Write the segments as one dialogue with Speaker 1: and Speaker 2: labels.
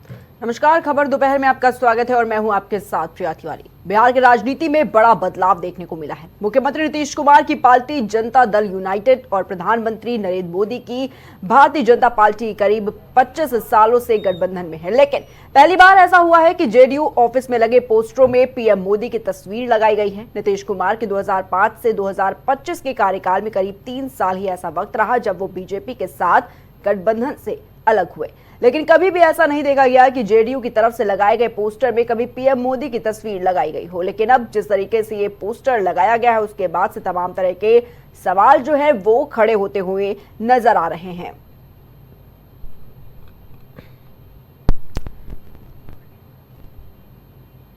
Speaker 1: नमस्कार, खबर दोपहर में आपका स्वागत है और मैं हूं आपके साथ प्रिया तिवारी। बिहार की राजनीति में बड़ा बदलाव देखने को मिला है। मुख्यमंत्री नीतीश कुमार की पार्टी जनता दल यूनाइटेड और प्रधानमंत्री नरेंद्र मोदी की भारतीय जनता पार्टी करीब 25 सालों से गठबंधन में है, लेकिन पहली बार ऐसा हुआ है कि जेडीयू ऑफिस में लगे पोस्टरों में पीएम मोदी की तस्वीर लगाई गई है। नीतीश कुमार के 2005 से 2025 के कार्यकाल में करीब 3 साल ही ऐसा वक्त रहा जब वो बीजेपी के साथ गठबंधन से अलग हुए, लेकिन कभी भी ऐसा नहीं देखा गया कि जेडीयू की तरफ से लगाए गए पोस्टर में कभी पीएम मोदी की तस्वीर लगाई गई हो। लेकिन अब जिस तरीके से ये पोस्टर लगाया गया है उसके बाद से तमाम तरह के सवाल जो है वो खड़े होते हुए नजर आ रहे हैं।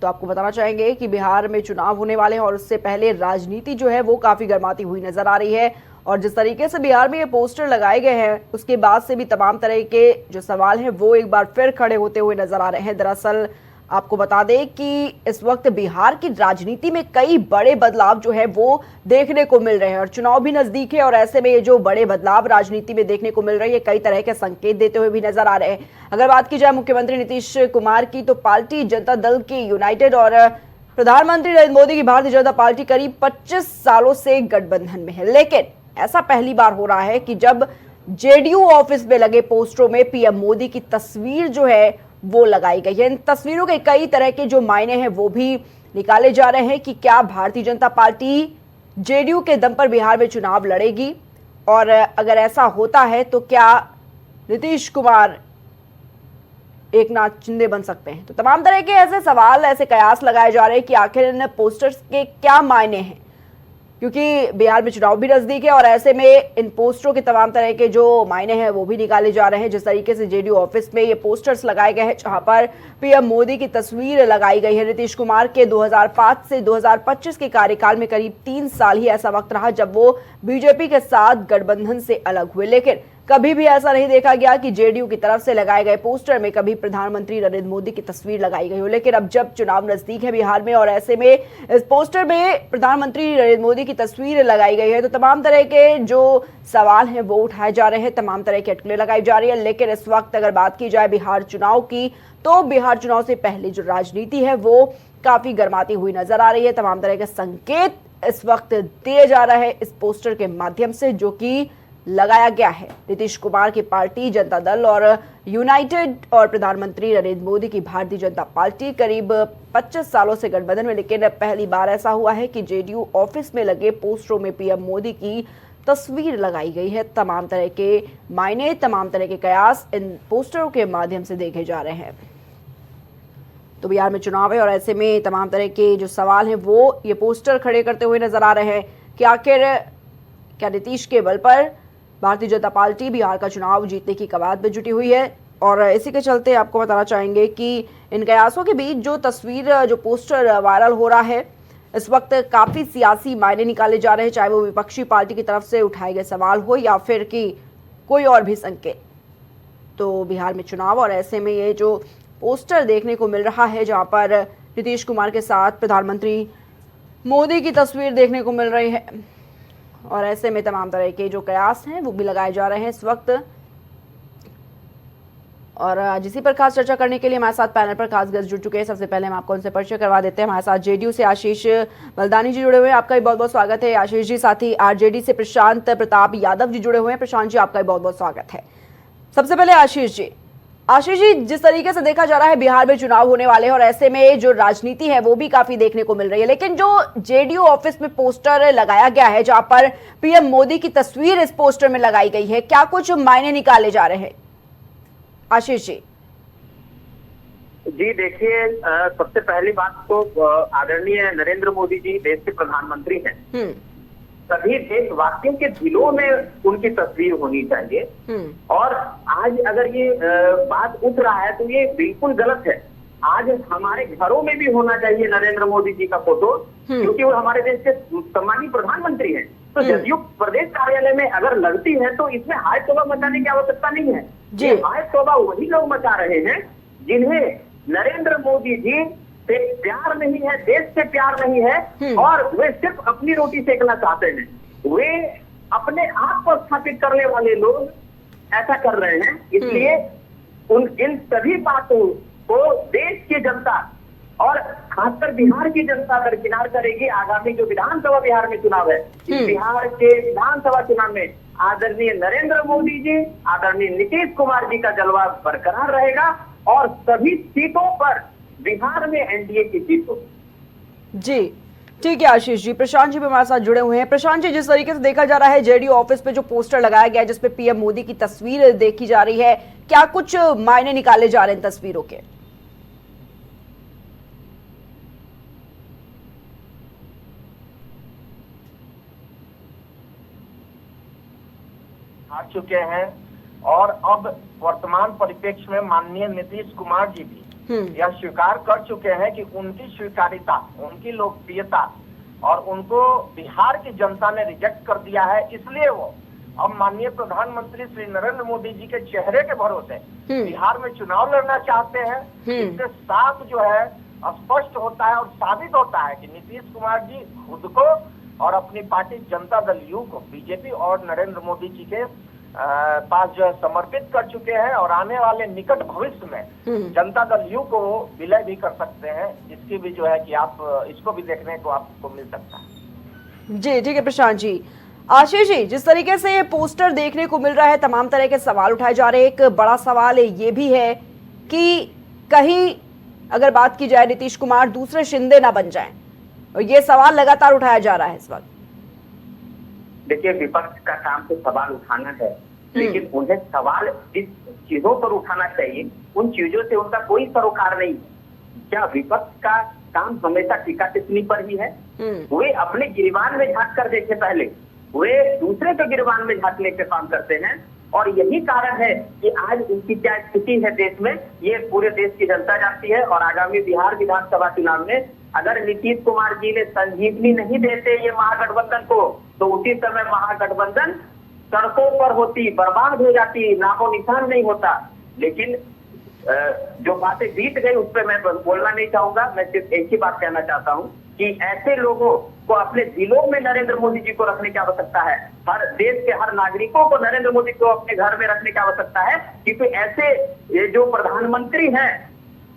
Speaker 1: तो आपको बताना चाहेंगे कि बिहार में चुनाव होने वाले हैं और उससे पहले राजनीति जो है वो काफी गर्माती हुई नजर आ रही है और जिस तरीके से बिहार में ये पोस्टर लगाए गए हैं उसके बाद से भी तमाम तरह के जो सवाल हैं वो एक बार फिर खड़े होते हुए नजर आ रहे हैं। दरअसल आपको बता दें कि इस वक्त बिहार की राजनीति में कई बड़े बदलाव जो है वो देखने को मिल रहे हैं और चुनाव भी नजदीक है और ऐसे में ये जो बड़े बदलाव राजनीति में देखने को मिल रहे हैं कई तरह के संकेत देते हुए भी नजर आ रहे हैं। अगर बात की जाए मुख्यमंत्री नीतीश कुमार की, तो पार्टी जनता दल की यूनाइटेड और प्रधानमंत्री नरेंद्र मोदी की भारतीय जनता पार्टी करीब 25 सालों से गठबंधन में है, लेकिन ऐसा पहली बार हो रहा है कि जब जेडीयू ऑफिस में लगे पोस्टरों में पीएम मोदी की तस्वीर जो है वो लगाई गई है। इन तस्वीरों के कई तरह के जो मायने हैं वो भी निकाले जा रहे हैं कि क्या भारतीय जनता पार्टी जेडीयू के दम पर बिहार में चुनाव लड़ेगी और अगर ऐसा होता है तो क्या नीतीश कुमार एक नाथ शिंदे बन सकते हैं। तो तमाम तरह के ऐसे सवाल, ऐसे कयास लगाए जा रहे हैं कि आखिर इन पोस्टर्स के क्या मायने हैं, क्योंकि बिहार में चुनाव भी नजदीक है और ऐसे में इन पोस्टरों के तमाम तरह के जो मायने हैं वो भी निकाले जा रहे हैं। जिस तरीके से जेडीयू ऑफिस में ये पोस्टर्स लगाए गए हैं जहां पर पीएम मोदी की तस्वीर लगाई गई है। नीतीश कुमार के 2005 से 2025 के कार्यकाल में करीब 3 साल ही ऐसा वक्त रहा जब वो बीजेपी के साथ गठबंधन से अलग हुए, लेकिन कभी भी ऐसा नहीं देखा गया कि जेडीयू की तरफ से लगाए गए पोस्टर में कभी प्रधानमंत्री नरेंद्र मोदी की तस्वीर लगाई गई हो। लेकिन अब जब चुनाव नजदीक है बिहार में और ऐसे में इस पोस्टर में प्रधानमंत्री नरेंद्र मोदी की तस्वीर लगाई गई है तो तमाम तरह के जो सवाल हैं वो उठाए जा रहे हैं, तमाम तरह की अटकलें लगाई जा रही है। लेकिन इस वक्त अगर बात की जाए बिहार चुनाव की, तो बिहार चुनाव से पहले जो राजनीति है वो काफी गर्माती हुई नजर आ रही है। तमाम तरह के संकेत इस वक्त दिए जा रहे हैं इस पोस्टर के माध्यम से जो कि लगाया गया है। नीतीश कुमार की पार्टी जनता दल और यूनाइटेड और प्रधानमंत्री नरेंद्र मोदी की भारतीय जनता पार्टी करीब 25 सालों से गठबंधन में, लेकिन पहली बार ऐसा हुआ है कि जेडीयू ऑफिस में लगे पोस्टरों में पीएम मोदी की तस्वीर लगाई गई है। तमाम तरह के मायने, तमाम तरह के कयास इन पोस्टरों के माध्यम से देखे जा रहे हैं। तो बिहार में चुनाव है और ऐसे में तमाम तरह के जो सवाल हैं वो ये पोस्टर खड़े करते हुए नजर आ रहे हैं कि आखिर क्या नीतीश के बल पर भारतीय जनता पार्टी बिहार का चुनाव जीतने की कवायद में जुटी हुई है। और इसी के चलते आपको बताना चाहेंगे कि इन कयासों के बीच जो तस्वीर, जो पोस्टर वायरल हो रहा है इस वक्त काफी सियासी मायने निकाले जा रहे हैं, चाहे वो विपक्षी पार्टी की तरफ से उठाए गए सवाल हो या फिर कि कोई और भी संकेत। तो बिहार में चुनाव और ऐसे में ये जो पोस्टर देखने को मिल रहा है जहां पर नीतीश कुमार के साथ प्रधानमंत्री मोदी की तस्वीर देखने को मिल रही है और ऐसे में तमाम तरह के जो कयास हैं वो भी लगाए जा रहे हैं इस वक्त। और आज इसी पर खास चर्चा करने के लिए हमारे साथ पैनल पर खास गेस्ट जुड़ चुके हैं। सबसे पहले हम आपको उनसे परिचय करवा देते हैं। हमारे साथ जेडीयू से आशीष बलदानी जी जुड़े हुए हैं, आपका भी बहुत बहुत स्वागत है आशीष जी। साथ ही आरजेडी से प्रशांत प्रताप यादव जी जुड़े हुए हैं। प्रशांत जी, आपका भी बहुत बहुत स्वागत है। सबसे पहले आशीष जी, जिस तरीके से देखा जा रहा है बिहार में चुनाव होने वाले हैं और ऐसे में जो राजनीति है वो भी काफी देखने को मिल रही है, लेकिन जो जेडीयू ऑफिस में पोस्टर लगाया गया है जहां पर पीएम मोदी की तस्वीर इस पोस्टर में लगाई गई है, क्या कुछ मायने निकाले जा रहे हैं आशीष जी?
Speaker 2: जी देखिए, सबसे पहली बात तो आदरणीय नरेंद्र मोदी जी देश के प्रधानमंत्री हैं। सभी देशवासियों के दिलों में उनकी तस्वीर होनी चाहिए और आज अगर ये बात उठ रहा है तो ये बिल्कुल गलत है। आज हमारे घरों में भी होना चाहिए नरेंद्र मोदी जी का फोटो, क्योंकि वो हमारे देश के सम्मानित प्रधानमंत्री हैं। तो जदयू प्रदेश कार्यालय में अगर लगती है तो इसमें हाय तौबा मचाने की आवश्यकता नहीं है। ये हाय तौबा वही लोग मचा रहे हैं जिन्हें नरेंद्र मोदी जी से प्यार नहीं है, देश से प्यार नहीं है और वे सिर्फ अपनी रोटी सेकना चाहते हैं। वे अपने आप को स्थापित करने वाले लोग ऐसा कर रहे हैं। इसलिए इन सभी बातों को देश की जनता और खासकर बिहार की जनता दरकिनार करेगी। आगामी जो विधानसभा बिहार में चुनाव है, इस बिहार के विधानसभा चुनाव में आदरणीय नरेंद्र मोदी जी, आदरणीय नीतीश कुमार जी का जलवा बरकरार रहेगा और सभी सीटों पर बिहार में एनडीए की जीत होगी।
Speaker 1: जी ठीक है आशीष जी। प्रशांत जी भी हमारे साथ जुड़े हुए हैं। प्रशांत जी, जिस तरीके से देखा जा रहा है जेडीयू ऑफिस पे जो पोस्टर लगाया गया है जिसपे पीएम मोदी की तस्वीर देखी जा रही है, क्या कुछ मायने निकाले जा रहे हैं तस्वीरों के?
Speaker 3: आ चुके हैं और अब वर्तमान परिप्रेक्ष्य में माननीय नीतीश कुमार जी भी यह स्वीकार कर चुके हैं कि उनकी स्वीकारिता, उनकी लोकप्रियता और उनको बिहार की जनता ने रिजेक्ट कर दिया है। इसलिए वो अब माननीय प्रधानमंत्री श्री नरेंद्र मोदी जी के चेहरे के भरोसे बिहार में चुनाव लड़ना चाहते हैं। इससे साफ जो है स्पष्ट होता है और साबित होता है कि नीतीश कुमार जी खुद को और अपनी पार्टी जनता दल यू को बीजेपी और नरेंद्र मोदी जी के पास जो है समर्पित कर चुके हैं और आने वाले निकट भविष्य में जनता दल यू को विलय भी कर सकते हैं। इसकी भी जो है कि आप इसको भी देखने को आपको मिल सकता है।
Speaker 1: जी ठीक है प्रशांत जी। आशीष जी, जिस तरीके से ये पोस्टर देखने को मिल रहा है, तमाम तरह के सवाल उठाए जा रहे हैं। एक बड़ा सवाल ये भी है कि कहीं अगर बात की जाए नीतीश कुमार दूसरे शिंदे ना बन जाएं, और ये सवाल लगातार उठाया जा रहा है इस वक्त।
Speaker 2: देखिए, विपक्ष का काम तो सवाल उठाना है, लेकिन उन्हें सवाल जिस चीजों पर उठाना चाहिए उन चीजों से उनका कोई सरोकार नहीं है। क्या विपक्ष का काम हमेशा टीका टिप्पणी पर ही है? वे अपने गिरबान में झांक कर देखे, पहले वे दूसरे के गिरबान में झांकने के काम करते हैं। और यही कारण है कि आज उनकी क्या स्थिति है देश में, ये पूरे देश की जनता जानती है। और आगामी बिहार विधानसभा चुनाव में अगर नीतीश कुमार जी ने संजीवनी नहीं देते ये महागठबंधन को, तो उसी समय महागठबंधन सड़कों पर होती, बर्बाद हो जाती, नामो निशान नहीं होता। लेकिन जो बातें बीत गई उस पर मैं बोलना नहीं चाहूंगा। मैं सिर्फ एक ही बात कहना चाहता हूं कि ऐसे लोगों को अपने दिलों में नरेंद्र मोदी जी को रखने की आवश्यकता है। हर देश के हर नागरिकों को नरेंद्र मोदी को अपने घर में रखने की आवश्यकता है, क्योंकि ऐसे जो प्रधानमंत्री हैं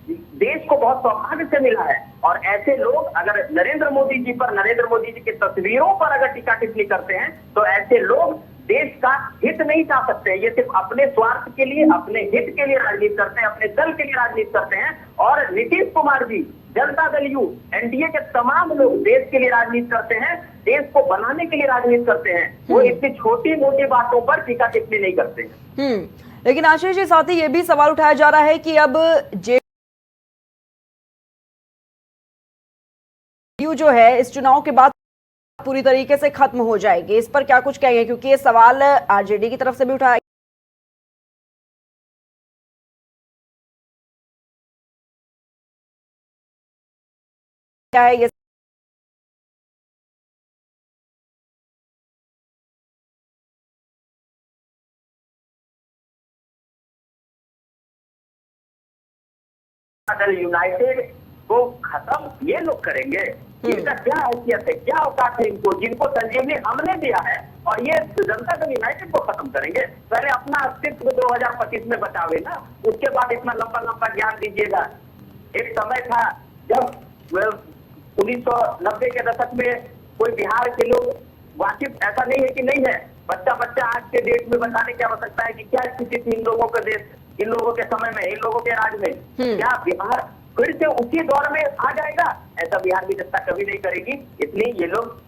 Speaker 2: देश को बहुत सौभाग्य से मिला है। और ऐसे लोग अगर नरेंद्र मोदी जी पर, नरेंद्र मोदी जी की तस्वीरों पर अगर टीका टिप्पणी करते हैं, तो ऐसे लोग देश का हित नहीं चाह सकते। ये सिर्फ अपने स्वार्थ के लिए, अपने हित के लिए राजनीति करते हैं, अपने दल के लिए राजनीति करते हैं। और नीतीश कुमार जी, जनता दल यू, एनडीए के तमाम लोग देश के लिए राजनीति करते हैं, देश को बनाने के लिए राजनीति करते हैं। वो इतनी छोटी मोटी बातों पर टीका टिप्पणी नहीं करते हैं।
Speaker 1: लेकिन आशीष जी, साथ ही ये भी सवाल उठाया जा रहा है कि अब जेडीयू जो है इस चुनाव के बाद पूरी तरीके से खत्म हो जाएगी, इस पर क्या कुछ कहेंगे? क्योंकि ये सवाल आरजेडी की तरफ से भी उठाया गया है। ये
Speaker 2: दल यूनाइटेड को खत्म ये लोग करेंगे? इनका क्या हैसियत है, क्या औकात है इनको, जिनको संजीवनी हमने दिया है, और ये जनता दल यूनाइटेड को खत्म करेंगे? पहले अपना अस्तित्व 2025 में बचावे ना, उसके बाद इतना लंबा लंबा ज्ञान दीजिएगा। एक समय था जब 1990 के दशक में कोई बिहार के लोग वाकिफ, ऐसा नहीं है कि नहीं है, बच्चा बच्चा आज के डेट में बताने की आवश्यकता है कि क्या स्थिति थी इन लोगों के देश, इन लोगों के समय में, इन लोगों के राज में। क्या बिहार फिर से उसी दौर में आ जाएगा? ऐसा बिहार की जनता कभी नहीं करेगी। इसलिए ये लोग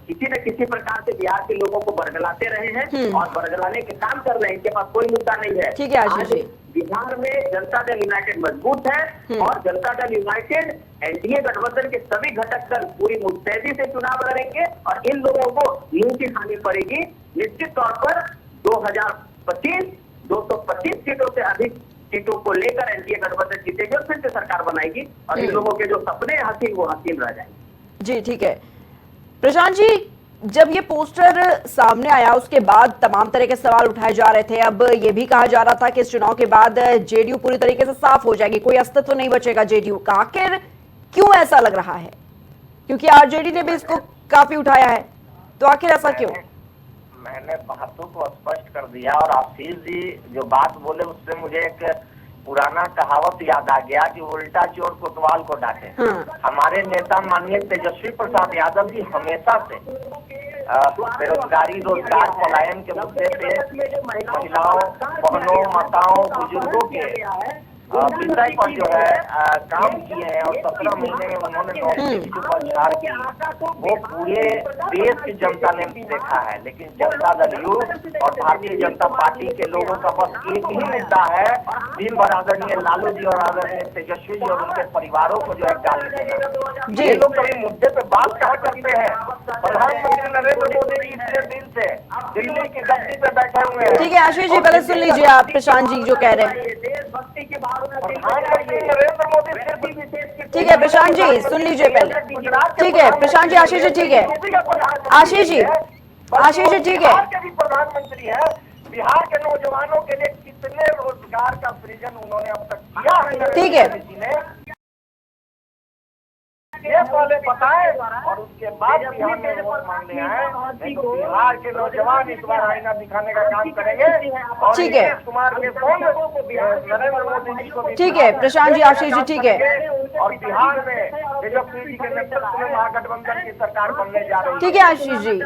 Speaker 2: किसी न किसी प्रकार से बिहार के लोगों को बरगलाते रहे हैं और बरगलाने के काम कर रहे हैं। इनके पास कोई मुद्दा नहीं है।
Speaker 1: ठीक है आशीष जी,
Speaker 2: बिहार में जनता दल यूनाइटेड मजबूत है और जनता दल यूनाइटेड एनडीए गठबंधन के सभी घटक दल पूरी मुस्तैदी से चुनाव लड़ेंगे और इन लोगों को मुंह की खानी पड़ेगी। निश्चित तौर पर 2025 225 सीटों से अधिक सीटों को लेकर एनडीए गठबंधन जीतेगी और फिर से सरकार बनाएगी और इन लोगों के जो सपने हसीन वो हसीन रह जाएंगे।
Speaker 1: जी ठीक है। प्रशांत जी, जब ये पोस्टर सामने आया उसके बाद तमाम तरह के सवाल उठाए जा रहे थे। अब ये भी कहा जा रहा था कि इस चुनाव के बाद जेडीयू पूरी तरीके से साफ हो जाएगी, कोई अस्तित्व नहीं बचेगा जेडीयू का। आखिर क्यों ऐसा लग रहा है? क्योंकि आरजेडी ने भी इसको काफी उठाया है, तो आखिर ऐसा क्यों?
Speaker 3: मैंने बातों को स्पष्ट कर दिया और आशीष जी जो बात बोले उससे मुझे एक पुराना कहावत याद आ गया कि उल्टा चोर कोतवाल को डांटे। हमारे नेता माननीय तेजस्वी प्रसाद यादव जी हमेशा से बेरोजगारी, रोजगार पलायन के मुद्दे पे महिलाओं, बहनों, माताओं, बुजुर्गों के विषय पर जो है काम किए हैं और 17 महीने में उन्होंने नौकरी की जो बहिष्कार की वो पूरे देश की जनता ने भी देखा है। लेकिन जनता दल यू और भारतीय जनता पार्टी के लोगों का बस एक ही मुद्दा है, दिन भर आदरणीय लालू जी और आदरणीय तेजस्वी जी और उनके परिवारों को जो है गाली देना। ये लोग कभी मुद्दे पे बात कहाँ करते हैं? प्रधानमंत्री नरेंद्र मोदी जी इतने दिन से दिल्ली की गद्दी पे बैठे हुए हैं।
Speaker 1: ठीक है आशीष जी, पहले सुन लीजिए आप प्रशांत जी जो कह रहे हैं। ठीक है प्रशांत जी सुन लीजिए पहले। ठीक है प्रशांत जी, आशीष जी ठीक है, आशीष जी ठीक है।
Speaker 3: प्रधानमंत्री है, बिहार के नौजवानों के लिए कितने रोजगार का सृजन उन्होंने अब तक किया है,
Speaker 1: ठीक है,
Speaker 3: ये पहले बताए और उसके बाद बिहार में वोट मांगने आए। तो बिहार के नौजवान इस बार आईना दिखाने का काम करेंगे और
Speaker 1: ठीक है
Speaker 3: नीतीश कुमार के संग नरेंद्र मोदी जी को भी
Speaker 1: ठीक है प्रशांत जी, आशीष जी ठीक है।
Speaker 3: और बिहार में तेजस्वी जी के नेतृत्व में महागठबंधन की सरकार बनने जा रही है।
Speaker 1: ठीक है आशीष जी,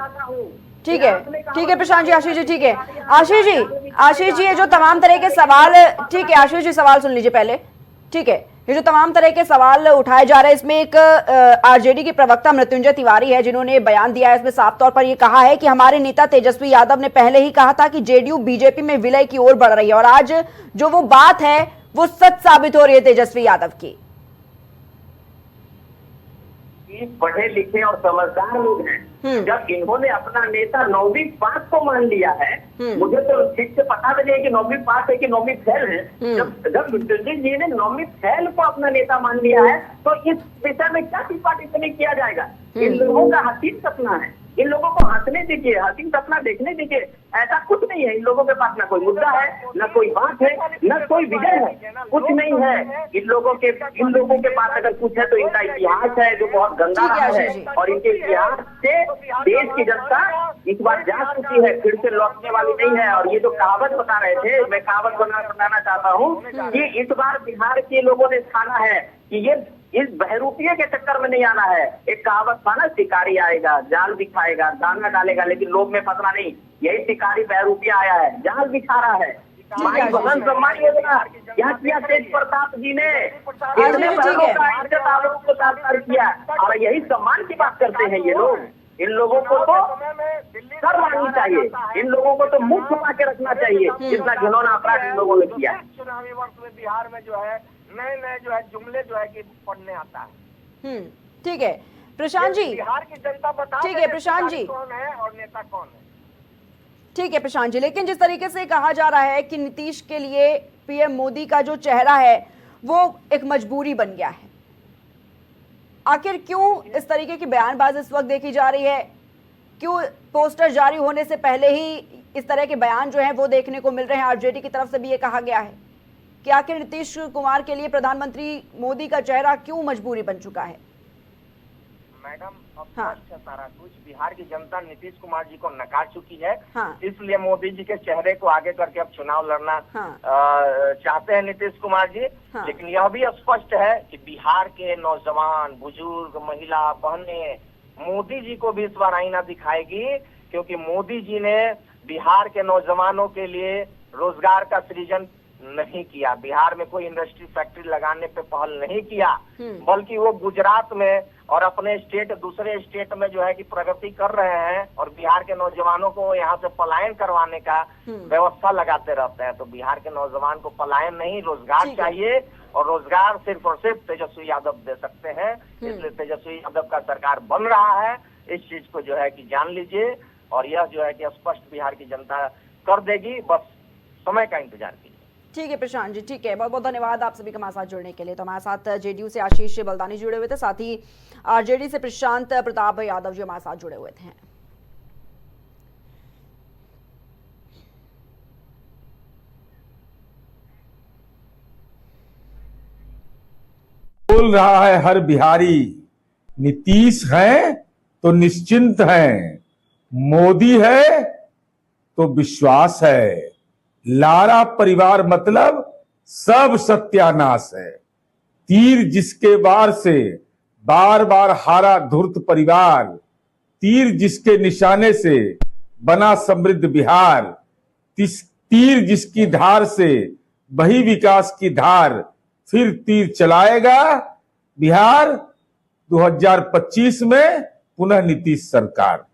Speaker 1: ठीक है प्रशांत जी, आशीष जी ठीक है। आशीष जी ये जो तमाम तरह के सवाल, ठीक है आशीष जी सवाल सुन लीजिए पहले। ठीक है, ये जो तमाम तरह के सवाल उठाए जा रहे हैं इसमें एक आरजेडी के प्रवक्ता मृत्युंजय तिवारी है जिन्होंने बयान दिया है। इसमें साफ तौर पर ये कहा है कि हमारे नेता तेजस्वी यादव ने पहले ही कहा था कि जेडीयू बीजेपी में विलय की ओर बढ़ रही है और आज जो वो बात है वो सच साबित हो रही है तेजस्वी यादव की।
Speaker 2: पढ़े लिखे और समझदार लोग हैं, जब इन्होंने अपना नेता 9वीं पास को मान लिया है, मुझे तो ठीक से पता भी नहीं कि 9वीं पास है कि 9वीं फेल है। जब मृत्युंजय जी ने 9वीं फेल को अपना नेता मान लिया है तो इस विषय में क्या टिप्पा टिप्पणी किया जाएगा? इन लोगों का हसीन सपना है, इन लोगों को हंसने दीजिए, हसीन सपना देखने दीजिए। ऐसा कुछ नहीं है, इन लोगों के पास ना कोई मुद्दा है, ना कोई बात है, ना कोई विजय है, कुछ नहीं है। इन लोगों के पास अगर कुछ है तो इनका इतिहास है जो बहुत गंदा रहा है और इनके इतिहास से देश की जनता इस बार जाग चुकी है, फिर से लौटने वाली नहीं है। और ये जो कहावत बता रहे थे, मैं कहावत बताना चाहता हूँ कि इस बार बिहार के लोगों ने ठाना है कि ये इस बहरूपिये के चक्कर में नहीं आना है। एक कहावत था ना, शिकारी आएगा, जाल बिछाएगा, दाना डालेगा, लेकिन लोग में फंसना नहीं। यही शिकारी बहरूपिया आया है, जाल बिछा रहा है। माई बहन सम्मान योजना यहाँ किया तेज प्रताप जी ने, आरोप को साकार किया और यही सम्मान की बात करते हैं ये लोग। इन लोगों को तो सर माननी चाहिए, इन लोगों को तो मुंह छुपा के रखना चाहिए जितना घिनौना अपराध इन लोगों ने किया।
Speaker 3: चुनावी वर्ष में बिहार में जो है नए जो है जुमले जो है कि पढ़ने आता है।
Speaker 1: ठीक है प्रशांत जी,
Speaker 3: बिहार की जनता बता,
Speaker 1: ठीक है प्रशांत जी,
Speaker 3: कौन है और नेता कौन है।
Speaker 1: ठीक है प्रशांत जी, लेकिन जिस तरीके से कहा जा रहा है कि नीतीश के लिए पीएम मोदी का जो चेहरा है वो एक मजबूरी बन गया है, आखिर क्यों इस तरीके की बयानबाजी इस वक्त देखी जा रही है? क्यों पोस्टर जारी होने से पहले ही इस तरह के बयान जो हैं वो देखने को मिल रहे हैं? आरजेडी की तरफ से भी ये कहा गया है कि आखिर नीतीश कुमार के लिए प्रधानमंत्री मोदी का चेहरा क्यों मजबूरी बन चुका है?
Speaker 3: मैडम अब सारा कुछ बिहार की जनता नीतीश कुमार जी को नकार चुकी है।
Speaker 1: हाँ।
Speaker 3: इसलिए मोदी जी के चेहरे को आगे करके अब चुनाव लड़ना चाहते हैं नीतीश कुमार जी।
Speaker 1: हाँ।
Speaker 3: लेकिन यह भी स्पष्ट है कि बिहार के नौजवान, बुजुर्ग, महिला, बहनें मोदी जी को भी इस बार आईना दिखाएगी, क्योंकि मोदी जी ने बिहार के नौजवानों के लिए रोजगार का सृजन नहीं किया, बिहार में कोई इंडस्ट्री फैक्ट्री लगाने पे पहल नहीं किया, बल्कि वो गुजरात में और अपने स्टेट दूसरे स्टेट में जो है कि प्रगति कर रहे हैं और बिहार के नौजवानों को यहाँ से पलायन करवाने का व्यवस्था लगाते रहते हैं। तो बिहार के नौजवान को पलायन नहीं, रोजगार चाहिए और रोजगार सिर्फ और सिर्फ तेजस्वी यादव दे सकते हैं। इसलिए तेजस्वी यादव का सरकार बन रहा है, इस चीज को जो है कि जान लीजिए और यह जो है कि स्पष्ट बिहार की जनता कर देगी, बस समय का इंतजार कीजिए।
Speaker 1: ठीक है प्रशांत जी, ठीक है, बहुत बहुत धन्यवाद आप सभी का हमारे साथ जुड़ने के लिए। तो हमारे साथ जेडीयू से आशीष बलदानी जुड़े हुए थे, साथ ही आरजेडी से प्रशांत प्रताप यादव जी हमारे साथ जुड़े हुए थे।
Speaker 4: बोल रहा है हर बिहारी, नीतीश है तो निश्चिंत है, मोदी है तो विश्वास है, लारा परिवार मतलब सब सत्यानाश है। तीर जिसके वार से बार बार हारा धूर्त परिवार, तीर जिसके निशाने से बना समृद्ध बिहार, तीर जिसकी धार से बही विकास की धार, फिर तीर चलाएगा बिहार 2025 में पुनः नीतीश सरकार।